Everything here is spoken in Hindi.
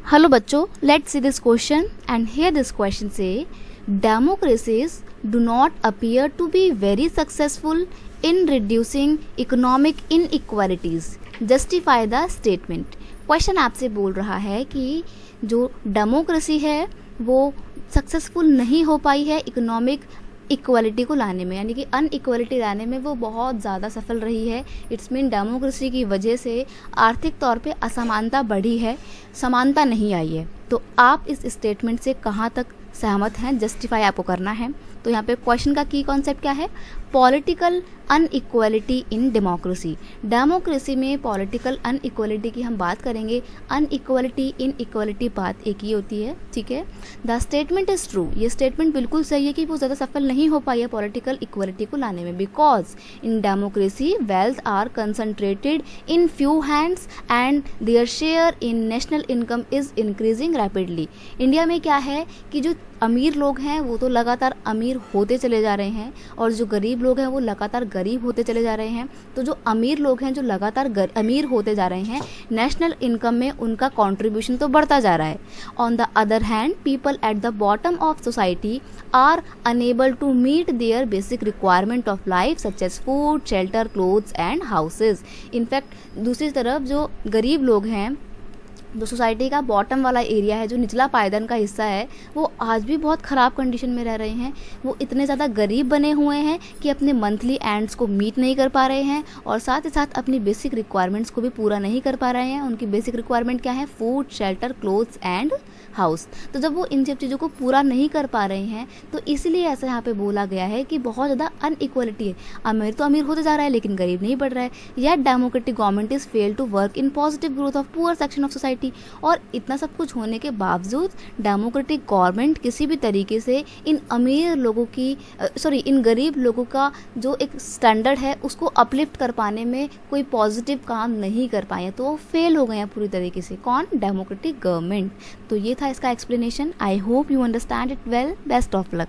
Hello बच्चों, let's see this question and here this question say democracies do not appear to be very successful in reducing economic inequalities. Justify the statement. Question आपसे बोल रहा है कि जो डेमोक्रेसी है वो सक्सेसफुल नहीं हो पाई है इकोनॉमिक इक्वालिटी को लाने में, यानी कि अनइक्वालिटी लाने में वो बहुत ज़्यादा सफल रही है। इट्स मीन डेमोक्रेसी की वजह से आर्थिक तौर पे असमानता बढ़ी है, समानता नहीं आई है। तो आप इस स्टेटमेंट से कहाँ तक सहमत हैं, जस्टिफाई आपको करना है। तो यहाँ पे क्वेश्चन का की कॉन्सेप्ट क्या है, political inequality in democracy. Democracy में पॉलिटिकल अनइक्वालिटी की हम बात करेंगे। अनइक्वालिटी इन इक्वालिटी बात एक ही होती है, ठीक है। द स्टेटमेंट इज ट्रू, ये स्टेटमेंट बिल्कुल सही है कि वो ज़्यादा सफल नहीं हो पाई है पॉलिटिकल इक्वालिटी को लाने में, because in democracy wealth are concentrated in few hands and their share in national income is increasing rapidly. India में क्या है कि जो अमीर लोग हैं वो तो लगातार अमीर होते चले जा रहे हैं और जो गरीब लोग हैं वो लगातार गरीब होते चले जा रहे हैं। तो जो अमीर लोग हैं जो लगातार अमीर होते जा रहे हैं, नेशनल इनकम में उनका कंट्रीब्यूशन तो बढ़ता जा रहा है। On the other hand people at the bottom of society are unable to meet their basic requirement of life such as food, shelter, clothes and houses. In fact दूसरी तरफ जो गरीब लोग हैं, जो सोसाइटी का बॉटम वाला एरिया है, जो निचला पायदान का हिस्सा है, वो आज भी बहुत ख़राब कंडीशन में रह रहे हैं। वो इतने ज़्यादा गरीब बने हुए हैं कि अपने मंथली एंड्स को मीट नहीं कर पा रहे हैं और साथ ही साथ अपनी बेसिक रिक्वायरमेंट्स को भी पूरा नहीं कर पा रहे हैं। उनकी बेसिक रिक्वायरमेंट क्या है, food, shelter, clothes and house. तो जब वो इन सब चीज़ों को पूरा नहीं कर पा रहे हैं तो इसलिए ऐसा यहाँ पे बोला गया है कि बहुत ज़्यादा अनइक्वालिटी है। अमीर तो अमीर होते जा रहा है लेकिन गरीब नहीं बढ़ रहा है। यह democratic government is fail to work in positive growth of poor section of society. और इतना सब कुछ होने के बावजूद डेमोक्रेटिक गवर्नमेंट किसी भी तरीके से इन अमीर लोगों की इन गरीब लोगों का जो एक स्टैंडर्ड है उसको अपलिफ्ट कर पाने में कोई पॉजिटिव काम नहीं कर पाए, तो वो फेल हो गए हैं पूरी तरीके से। कौन? Democratic government. तो ये था इसका explanation. I hope you understand it well. Best of luck.